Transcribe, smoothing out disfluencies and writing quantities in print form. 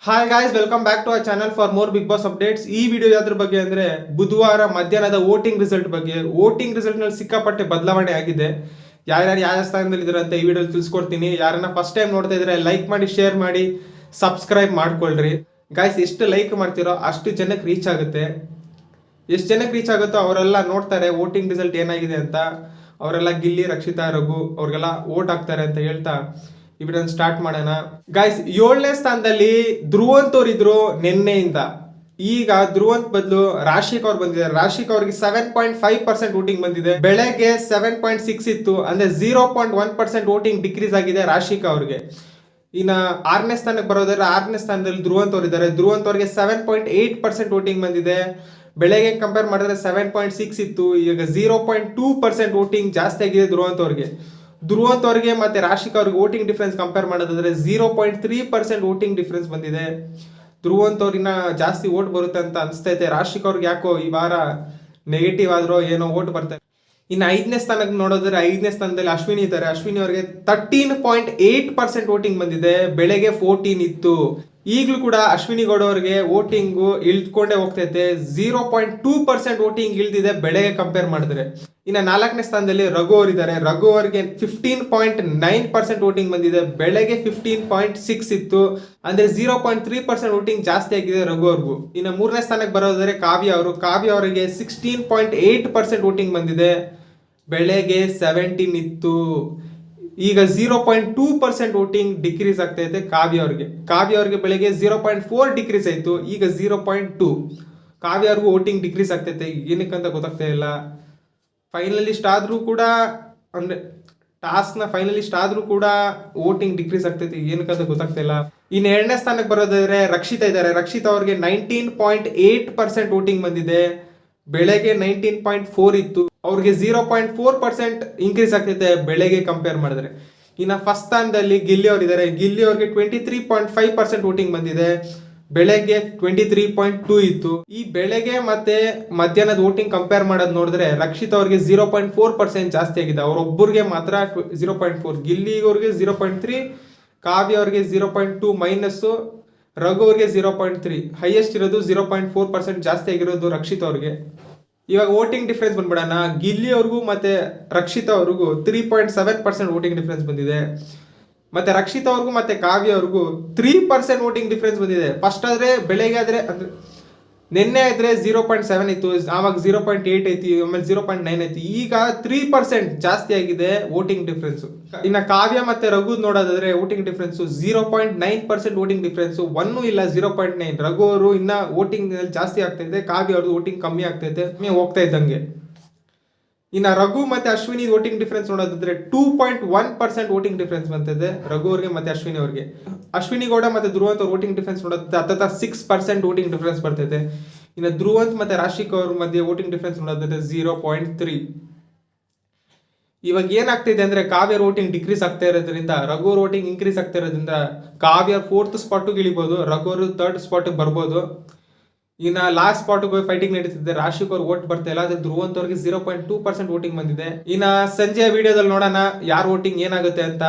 Hi guys, welcome back to our channel for more Bigg Boss updates. ಈ video ಯಾವ್ದ್ರ ಬಗ್ಗೆ ಅಂದ್ರೆ ಬುಧವಾರ ಮಧ್ಯಾಹ್ನದ ವೋಟಿಂಗ್ ರಿಸಲ್ಟ್ ಬಗ್ಗೆ. ವೋಟಿಂಗ್ ರಿಸಲ್ಟ್ ನಲ್ಲಿ ಸಿಕ್ಕಾಪಟ್ಟೆ ಬದಲಾವಣೆ ಆಗಿದೆ. ಯಾರ್ಯಾರು ಯಾವ ಸ್ಥಾನದಲ್ಲಿ ಇದ್ದಾರೆ ಅಂತ ಈ ವಿಡಿಯೋ ತಿಳಿಸ್ಕೊಡ್ತೀನಿ. ಯಾರನ್ನ ಫಸ್ಟ್ ಟೈಮ್ ನೋಡ್ತಾ ಇದ್ರೆ ಲೈಕ್ ಮಾಡಿ, ಶೇರ್ ಮಾಡಿ, ಸಬ್ಸ್ಕ್ರೈಬ್ ಮಾಡ್ಕೊಳ್ರಿ ಗಾಯ್ಸ್. ಎಷ್ಟು ಲೈಕ್ ಮಾಡ್ತಿರೋ ಅಷ್ಟು ಜನಕ್ಕೆ ರೀಚ್ ಆಗುತ್ತೆ. ಎಷ್ಟು ಜನಕ್ಕೆ ರೀಚ್ ಆಗುತ್ತೋ ಅವರೆಲ್ಲ ನೋಡ್ತಾರೆ ವೋಟಿಂಗ್ ರಿಸಲ್ಟ್ ಏನಾಗಿದೆ ಅಂತ. ಅವರೆಲ್ಲ ಗಿಲ್ಲಿ, ರಕ್ಷಿತಾ, ರಘು ಅವ್ರಿಗೆಲ್ಲ ವೋಟ್ ಹಾಕ್ತಾರೆ ಅಂತ ಹೇಳ್ತಾ ಈ ವಿಡಿಯೋ ಸ್ಟಾರ್ಟ್ ಮಾಡೋಣ ಗಾಯ್ಸ್. 7ನೇ ಸ್ಥಾನದಲ್ಲಿ ಧ್ರುವಂತ್ ಅವ್ರು ಇದ್ರು ನಿನ್ನೆಯಿಂದ. ಈಗ ಧ್ರುವಂತ್ ಬದಲು ರಾಶಿಕ್ ಅವ್ರು ಬಂದಿದ್ದಾರೆ. ರಾಶಿಕ್ ಅವ್ರಿಗೆ 7.5% ವೋಟಿಂಗ್ ಬಂದಿದೆ. ಬೆಳಗ್ಗೆ 7.6 ಇತ್ತು, ಅಂದ್ರೆ 0.1% ವೋಟಿಂಗ್ ಡಿಕ್ರೀಸ್ ಆಗಿದೆ ರಾಶಿಕ್ ಅವ್ರಿಗೆ. ಇನ್ನ 6ನೇ ಸ್ಥಾನಕ್ಕೆ ಬರೋದಾದ್ರೆ 6ನೇ ಸ್ಥಾನದಲ್ಲಿ ಧ್ರುವಂತ್ ಅವ್ರು ಇದ್ದಾರೆ. ಧ್ರುವಂತ್ ಅವ್ರಿಗೆ 7.8% ವೋಟಿಂಗ್ ಬಂದಿದೆ. ಬೆಳಗ್ಗೆ ಕಂಪೇರ್ ಮಾಡಿದ್ರೆ 7.6 ಇತ್ತು, ಈಗ 0.2% ವೋಟಿಂಗ್ ಜಾಸ್ತಿ ಆಗಿದೆ ಧ್ರುವಂತ್ ಅವ್ರಿಗೆ ಮತ್ತೆ ರಾಶಿಕ್ ಅವ್ರಿಗೆ ವೋಟಿಂಗ್ ಡಿಫ್ರೆನ್ಸ್ ಕಂಪೇರ್ ಮಾಡೋದಾದ್ರೆ 0.3% ವೋಟಿಂಗ್ ಡಿಫ್ರೆನ್ಸ್ ಬಂದಿದೆ. ಧ್ರುವಂತ್ ಅವ್ರಿನ ಜಾಸ್ತಿ ವೋಟ್ ಬರುತ್ತೆ ಅಂತ ಅನ್ಸ್ತೈತೆ. ರಾಶಿಕ್ ಅವ್ರಿಗೆ ಯಾಕೋ ಈ ವಾರ ನೆಗೆಟಿವ್ ಆದ್ರೂ ಏನೋ ವೋಟ್ ಬರ್ತಾರೆ. ಇನ್ನು 5ನೇ ಸ್ಥಾನಕ್ಕೆ ನೋಡೋದ್ರೆ 5ನೇ ಸ್ಥಾನದಲ್ಲಿ ಅಶ್ವಿನಿ ಇದ್ದಾರೆ. ಅಶ್ವಿನಿ ಅವರಿಗೆ 13.8% ವೋಟಿಂಗ್ ಬಂದಿದೆ. ಬೆಳಗ್ಗೆ 14 ಇತ್ತು. ಈಗಲೂ ಕೂಡ ಅಶ್ವಿನಿ ಗೌಡ ಅವರಿಗೆ ವೋಟಿಂಗು ಇಳ್ಕೊಂಡೇ ಹೋಗ್ತೈತೆ. 0.2% ವೋಟಿಂಗ್ ಇಳ್ದಿದೆ ಬೆಳಗ್ಗೆ ಕಂಪೇರ್ ಮಾಡಿದ್ರೆ. ಇನ್ನು 4ನೇ ಸ್ಥಾನದಲ್ಲಿ ರಘು ಅವರಿದ್ದಾರೆ. ರಘು ಅವರಿಗೆ 15.9% ವೋಟಿಂಗ್ ಬಂದಿದೆ. ಬೆಳಗ್ಗೆ 15.6 ಇತ್ತು, ಅಂದ್ರೆ 0.3% ವೋಟಿಂಗ್ ಜಾಸ್ತಿ ಆಗಿದೆ ರಘು ಅವ್ರಿಗೂ. ಇನ್ನು 3ನೇ ಸ್ಥಾನಕ್ಕೆ ಬರೋದಾದ್ರೆ ಕಾವ್ಯ ಅವರಿಗೆ 16.8% ವೋಟಿಂಗ್ ಬಂದಿದೆ. ಬೆಳಗ್ಗೆ 17 ಇತ್ತು, ಈಗ 0.2% ವೋಟಿಂಗ್ ಡಿಕ್ರೀಸ್ ಆಗ್ತೈತೆ ಕಾವ್ಯ ಅವ್ರಿಗೆ ಬೆಳಗ್ಗೆ 0.4 ಡಿಕ್ರೀಸ್ ಆಯ್ತು, ಈಗ 0.2. ಕಾವ್ಯ ಅವ್ರಿಗೂ ವೋಟಿಂಗ್ ಡಿಕ್ರೀಸ್ ಆಗ್ತೈತೆ, ಏನಕ್ಕಂತ ಗೊತ್ತಾಗ್ತಾ ಇಲ್ಲ. ಫೈನಲಿಸ್ಟ್ ಆದ್ರೂ ಕೂಡ, ಅಂದ್ರೆ ಟಾಸ್ಕ್ ನ ಫೈನಲಿಸ್ಟ್ ಆದ್ರೂ ಕೂಡ ವೋಟಿಂಗ್ ಡಿಕ್ರೀಸ್ ಆಗ್ತೈತೆ, ಏನಕ್ಕಂತ ಗೊತ್ತಾಗ್ತಾ ಇಲ್ಲ. ಇನ್ನು 2ನೇ ಸ್ಥಾನಕ್ಕೆ ಬರೋದಾದ್ರೆ ರಕ್ಷಿತಾ ಇದ್ದಾರೆ. ರಕ್ಷಿತಾ ಅವ್ರಿಗೆ 19.8% ವೋಟಿಂಗ್ ಬಂದಿದೆ. ಬೆಳಗ್ಗೆ 19.4 ಇತ್ತು, ಅವ್ರಿಗೆ 0.4% ಇನ್ಕ್ರೀಸ್ ಆಗ್ತೈತೆ ಬೆಳಗ್ಗೆ ಕಂಪೇರ್ ಮಾಡಿದ್ರೆ. ಇನ್ನು ಫಸ್ಟ್ ಸ್ಥಾನದಲ್ಲಿ ಗಿಲ್ಲಿ ಅವರಿದ್ದಾರೆ. ಗಿಲ್ಲಿ ಅವ್ರಿಗೆ 23.5% ವೋಟಿಂಗ್ ಬಂದಿದೆ. ಬೆಳಗ್ಗೆ 23.2 ಇತ್ತು. ಈ ಬೆಳಗ್ಗೆ ಮತ್ತೆ ಮಧ್ಯಾಹ್ನದ ವೋಟಿಂಗ್ ಕಂಪೇರ್ ಮಾಡೋದು ನೋಡಿದ್ರೆ ರಕ್ಷಿತ್ ಅವ್ರಿಗೆ 0.4% ಜಾಸ್ತಿ ಆಗಿದೆ. ಅವ್ರೊಬ್ಬರಿಗೆ ಮಾತ್ರ 0.4, ಗಿಲ್ಲಿ ಅವ್ರಿಗೆ 0.3, ಕಾವ್ಯ ಅವ್ರಿಗೆ 0.2 ಮೈನಸ್, ರಘು ಅವ್ರಿಗೆ 0.3. ಹೈಯೆಸ್ಟ್ ಇರೋದು 0.4% ಜಾಸ್ತಿ ಆಗಿರೋದು ರಕ್ಷಿತ್ ಅವ್ರಿಗೆ. ಇವಾಗ ವೋಟಿಂಗ್ ಡಿಫ್ರೆನ್ಸ್ ಬಂದ್ಬಿಡೋಣ. ಗಿಲ್ಲಿ ಅವ್ರಿಗೂ ಮತ್ತೆ ರಕ್ಷಿತಾ ಅವ್ರಿಗೂ 3.7% ವೋಟಿಂಗ್ ಡಿಫ್ರೆನ್ಸ್ ಬಂದಿದೆ. ಮತ್ತೆ ರಕ್ಷಿತಾ ಅವ್ರಿಗೂ ಮತ್ತೆ ಕಾವ್ಯ ಅವ್ರಿಗೂ 3% ವೋಟಿಂಗ್ ಡಿಫ್ರೆನ್ಸ್ ಬಂದಿದೆ. ಫಸ್ಟ್ ಆದ್ರೆ ಬೆಳಗ್ಗೆ ಆದ್ರೆ ಅಂದ್ರೆ ನಿನ್ನೆ ಆದ್ರೆ 0.7 ಇತ್ತು, ಆವಾಗ 0.8 ಐತಿ, ಆಮೇಲೆ 0.9 ಐತಿ, ಈಗ 3% ಜಾಸ್ತಿ ಆಗಿದೆ ವೋಟಿಂಗ್ ಡಿಫ್ರೆನ್ಸ್. ಇನ್ನ ಕಾವ್ಯ ಮತ್ತೆ ರಘು ನೋಡೋದಾದ್ರೆ ವೋಟಿಂಗ್ ಡಿಫ್ರೆನ್ಸ್ 0.9% ವೋಟಿಂಗ್ ಡಿಫ್ರೆನ್ಸ್, 1 ಇಲ್ಲ 0.9. ರಘು ಅವರು ಇನ್ನ ವೋಟಿಂಗ್ ಜಾಸ್ತಿ ಆಗ್ತೈತೆ, ಕಾವ್ಯ ಅವ್ರದ್ದು ವೋಟಿಂಗ್ ಕಮ್ಮಿ ಆಗ್ತೈತೆ ಹೋಗ್ತಾ ಇದ್ದಂಗೆ. ಇನ್ನ ರಘು ಮತ್ತೆ ಅಶ್ವಿನಿ ವೋಟಿಂಗ್ ಡಿಫ್ರೆನ್ಸ್ ನೋಡೋದಾದ್ರೆ 2.1% ವೋಟಿಂಗ್ ಡಿಫ್ರೆನ್ಸ್ ಬಂತಿದೆ ರಘು ಅವ್ರಿಗೆ ಮತ್ತೆ ಅಶ್ವಿನಿ ಅವ್ರಿಗೆ. ಅಶ್ವಿನಿ ಗೌಡ ಮತ್ತೆ ಧ್ರುವಂತ್ ಅವ್ರ ವೋಟಿಂಗ್ ಡಿಫ್ರೆನ್ಸ್ ನೋಡೋದಾದ್ರೆ ಹತ್ತ 6% ವೋಟಿಂಗ್ ಡಿಫ್ರೆನ್ಸ್ ಬರ್ತೈತೆ. ಇನ್ನು ಧ್ರುವಂತ್ ಮತ್ತೆ ರಾಶಿಕ್ ಅವ್ರ ಮಧ್ಯೆ ವೋಟಿಂಗ್ ಡಿಫ್ರೆನ್ಸ್ ನೋಡೋದಾದ್ರೆ 0.3. ಇವಾಗ ಏನಾಗ್ತಿದೆ ಅಂದ್ರೆ ಕಾವ್ಯ ವೋಟಿಂಗ್ ಡಿಕ್ರೀಸ್ ಆಗ್ತಾ ಇರೋದ್ರಿಂದ ರಘು ವೋಟಿಂಗ್ ಇನ್ಕ್ರೀಸ್ ಆಗ್ತಾ ಇರೋದ್ರಿಂದ ಕಾವ್ಯ 4th ಸ್ಪಾಟ್ ಇಳಿಬಹುದು, ರಘು ಅವರು 3rd ಸ್ಪಾಟ್ ಬರ್ಬೋದು. ಇನ್ನ ಲಾಸ್ಟ್ ಸ್ಪಾಟ್ ಫೈಟಿಂಗ್ ನಡೀತಿದೆ. ರಾಶಿಕ್ ಅವ್ರು ವೋಟ್ ಬರ್ತಾ ಇಲ್ಲ, ಅದ್ರ ಧ್ರುವಂತ್ ಅವ್ರಿಗೆ 0.2% ವೋಟಿಂಗ್ ಬಂದಿದೆ. ಇನ್ನ ಸಂಜೆ ವಿಡಿಯೋದಲ್ಲಿ ನೋಡೋಣ ಯಾರ್ ವೋಟಿಂಗ್ ಏನಾಗುತ್ತೆ ಅಂತ.